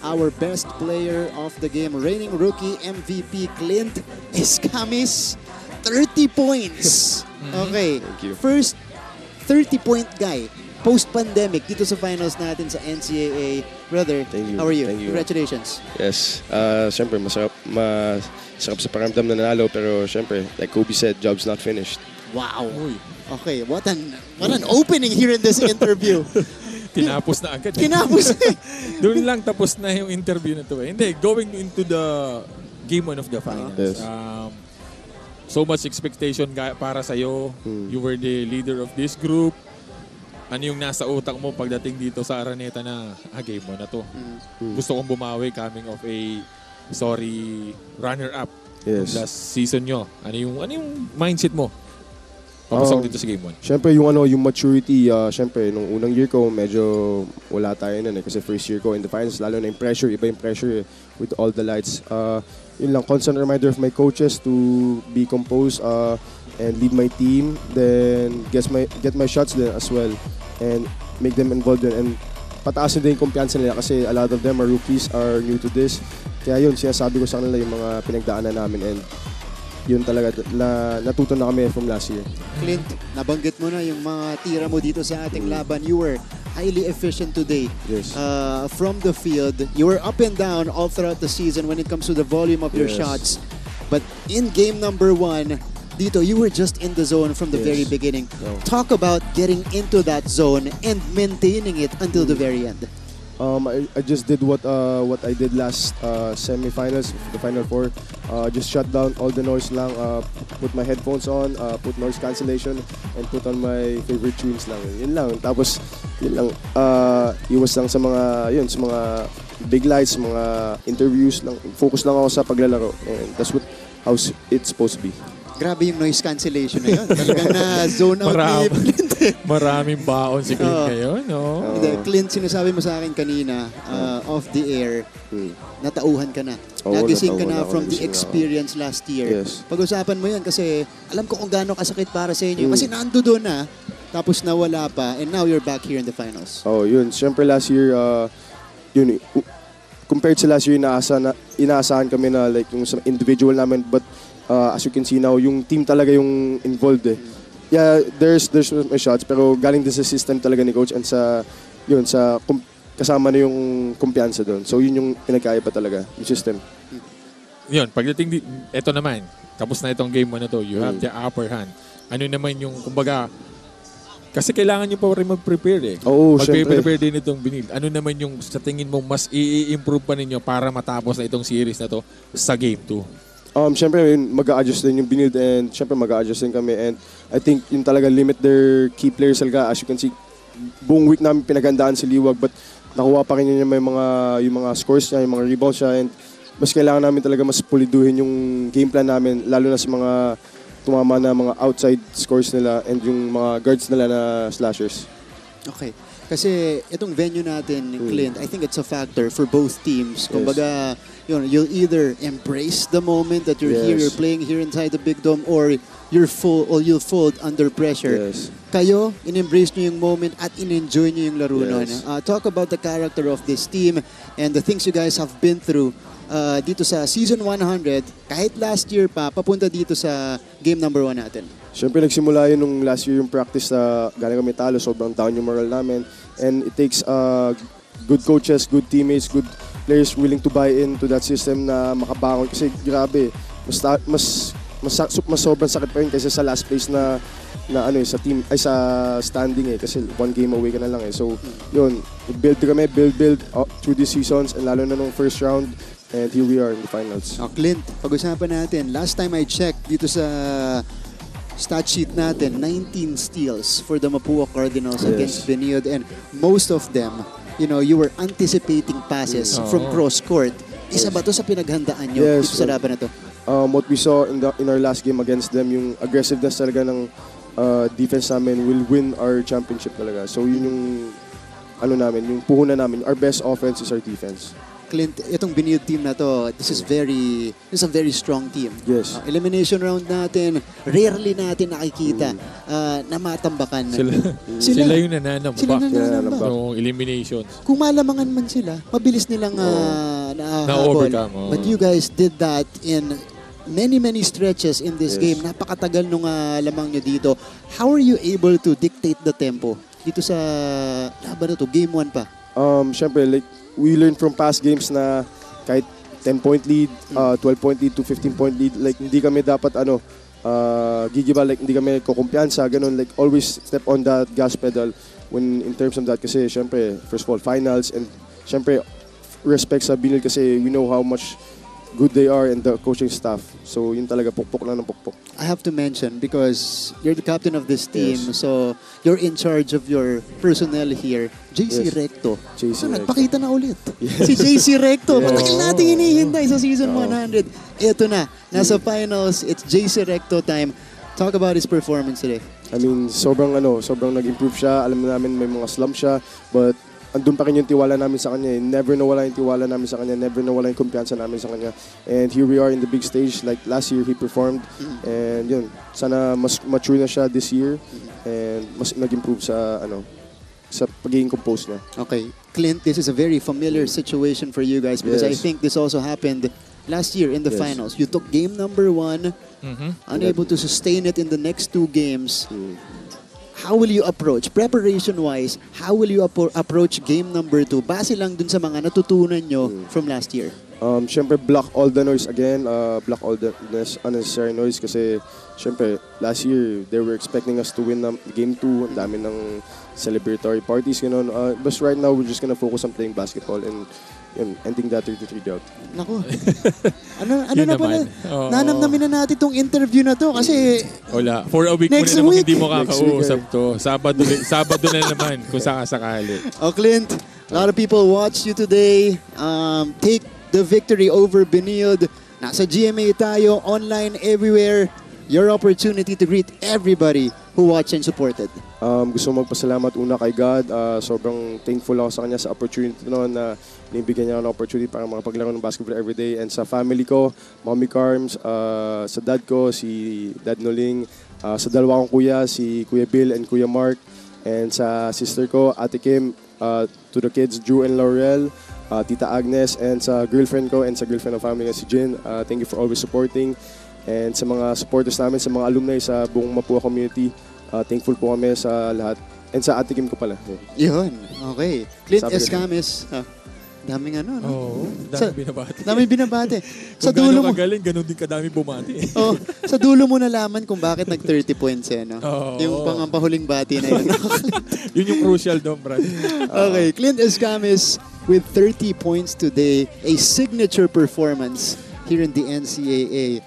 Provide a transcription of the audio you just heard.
our best player of the game, reigning rookie MVP Clint Escamis, 30 points. Okay, first 30-point guy post-pandemic dito sa finals natin sa NCAA. Brother, how are you? Congratulations. Yes, syempre masarap sa pakiramdam na nanalo, pero syempre, like Kobe said, job's not finished. Wow. Okay, what an opening here in this interview. Tinapos na agad. Tinapos. Doon lang tapos na yung interview na to. Hindi, going into the game 1 of the finals. Yes. So much expectation para sa'yo. You were the leader of this group. Ano yung nasa utak mo pagdating dito sa Araneta na game 1 na to? Gusto kong bumawi coming off a runner-up last season nyo. Ano yung mindset mo? Papasok dito sa game 1. Siyempre yung maturity, siyempre nung unang year ko medyo wala tayo nun kasi first year ko in the finals, lalo na yung pressure, iba yung pressure with all the lights. Yun lang, constant reminder of my coaches to be composed and lead my team, then get my shots then as well and make them involved din, and pataasin din yung kumpiyansa nila kasi a lot of them are rookies, are new to this. Kaya yun, sinasabi ko sa kanila yung mga pinagdaanan namin, and yun talaga, natuto na kami from last year. Clint, nabanggit mo na yung mga tira mo dito sa ating laban. You were highly efficient today. Yes. From the field. You were up and down all throughout the season when it comes to the volume of your shots. But in game number 1, dito, you were just in the zone from the very beginning. Talk about getting into that zone and maintaining it until the very end. I just did what I did last semifinals, the Final Four. Just shut down all the noise lang, put my headphones on, put noise cancellation, and put on my favorite tunes lang. Yun lang. Tapos, yun lang, iwas lang sa mga big lights, mga interviews lang. Focus lang ako sa paglalaro. And that's how it's supposed to be. Grabe yung noise cancellation na yun. Talagang na-zone out ni Clint. Maraming baon si Clint ngayon, no? Clint, sinasabi mo sa akin kanina, off the air, natauhan ka na. Nagising ka na from the experience last year. Yes. Pag-usapan mo yan kasi alam ko kung gaano kasakit para sa inyo. Kasi nando doon na, tapos nawala pa, and now you're back here in the finals. Oh, yun. Siyempre last year, compared sa last year, inaasahan kami na like yung individual namin, but as you can see now, yung team talaga yung involved eh. Yeah, there's my shots, pero galing din sa system talaga ni coach, and kasama na yung kumpiyansa doon. So yun yung pinagkaiba talaga, yung system. Yun, pagdating eto naman, tapos na itong game 1 na to, you have the upper hand. Ano naman yung, kumbaga, kasi kailangan nyo pa rin mag-prepare eh. Oo, syempre. Mag-prepare din itong binil. Ano naman yung sa tingin mo mas i-improve pa ninyo para matapos na itong series na to sa game 2? Siyempre, mag-a-adjust din yung build, and siyempre mag-a-adjust din kami, and I think yung talaga limit their key players talaga. As you can see, buong week namin pinagandaan si Liwag, but nakuha pa rin niya yung mga scores niya, yung mga rebounds niya, and mas kailangan namin talaga mas puliduhin yung game plan namin, lalo na sa mga tumama na mga outside scores nila and yung mga guards nila na slashers. Okay. Kasi itong venue natin, Clint, I think it's a factor for both teams. Kumbaga, you'll either embrace the moment that you're here, you're playing here inside the Big Dome, or you'll fold under pressure. Yes. Kayo, in-embrace nyo yung moment at in-enjoy nyo yung laro nun. Talk about the character of this team and the things you guys have been through dito sa Season 100, kahit last year pa, papunta dito sa game number 1 natin. Siyempre, nagsimula yun nung last year yung practice na galing kami talo, sobrang down yung moral namin. And it takes good coaches, good teammates, good players willing to buy into that system na makabangon. Kasi grabe, mas sobrang sakit pa rin kasi sa last place na sa team ay sa standing eh, kasi 1 game away ka na lang eh. So yun, build through these seasons, and lalo na nung first round, and here we are in the finals. Clint, pag-usapan natin, last time I checked dito sa stat sheet natin, 19 steals for the Mapua Cardinals against Benilde, and most of them, you were anticipating passes from cross court. Isa ba to sa pinaghandaan nyo dito sa laban na to? What we saw in our last game against them, yung aggressiveness talaga ng defense namin will win our championship talaga. So yun yung yung puhunan namin. Our best offense is our defense. Clint, itong Benilde team na to, this is a very strong team. Yes. Elimination round natin, rarely natin nakikita na matambakan. Sila yung nananambak. Sila nananambak. Yung eliminations. Kung malamangan man sila, mabilis nilang nahabol. Na-overcome. But you guys did that in many stretches in this game. Napakatagal nung lamang nyo dito. How are you able to dictate the tempo dito sa laban na to? Game 1 pa. Syempre, like, we learned from past games na kahit 10-point lead, 12-point lead to 15-point lead, like, hindi kami dapat, gigiba, like, hindi kami kukumpiyansa, ganun, like, always step on that gas pedal when in terms of that, kasi, syempre, first of all, finals, and, syempre, respect sa Benilde kasi we know how much good they are and the coaching staff. So, yun talaga, pukpok lang ng pukpok. I have to mention, because you're the captain of this team, Yes. so you're in charge of your personnel here. JC Yes. Recto. JC So, Recto. nagpakita na ulit. Si JC Recto. Yes. Matagal natin hinihintay sa season 100. Ito na. Nasa finals. It's JC Recto time. Talk about his performance today. I mean, sobrang nag-improve siya. Alam namin may mga slump siya, but andun pa rin yung tiwala namin sa kanya. Never nawala yung tiwala namin sa kanya. Never nawala yung kumpiyansa namin sa kanya. And here we are in the big stage. Like last year, he performed. And yun, sana mas mature na siya this year. And mas nag-improve sa, sa pagiging composed niya. Okay. Clint, this is a very familiar situation for you guys because I Yes. think this also happened last year in the Yes. finals. You took game number 1, unable to sustain it in the next 2 games. How will you approach, preparation-wise, how will you approach game number 2? Base lang dun sa mga natutunan nyo from last year. Siyempre, block all the noise again. Block all the unnecessary noise kasi, siyempre, last year, they were expecting us to win game 2. Ang dami ng celebratory parties, gano'n. But right now, we're just gonna focus on playing basketball and ending that 33 drought. Naku. ano Yun na pala? naman. Oo. Nanamnamin na natin tong interview na to kasi Wala. For a week Next mo na naman week. hindi mo Next week, kakausap to. Sabado na naman kung sakasakali. Oh, Clint, a lot of people watched you today. Take the victory over Benilde. Nasa GMA tayo, online, everywhere. Your opportunity to greet everybody who watched and supported. Gusto magpasalamat una kay God. Sobrang thankful ako sa kanya sa opportunity na binibigyan niya ako ng opportunity para makapaglaro ng basketball everyday. And sa family ko, Mommy Carms, sa dad ko, si Dad Noling, sa dalawa kong kuya, si Kuya Bill and Kuya Mark, and sa sister ko, Ate Kim, to the kids, Drew and Laurel, Tita Agnes, and sa girlfriend ko and sa girlfriend ng family si Jin. Thank you for always supporting. And sa mga supporters namin, sa mga alumni sa buong Mapua community, thankful po kami sa lahat. And sa Ate Kim ko pala. Yun. Okay. Clint Sabi ko Escames. Daming ano, no? Oo. Sa- Dami binabati. Daming binabate. Sa Kung dulo gaano mo, kagaling, ganun din kadami bumati. oh, sa dulo mo nalaman kung bakit nag 30 points eh, no? Oo. Yung pampahuling bati na yun. Yun yung crucial doon, Brad. Okay, Clint Escames with 30 points today, a signature performance here in the NCAA.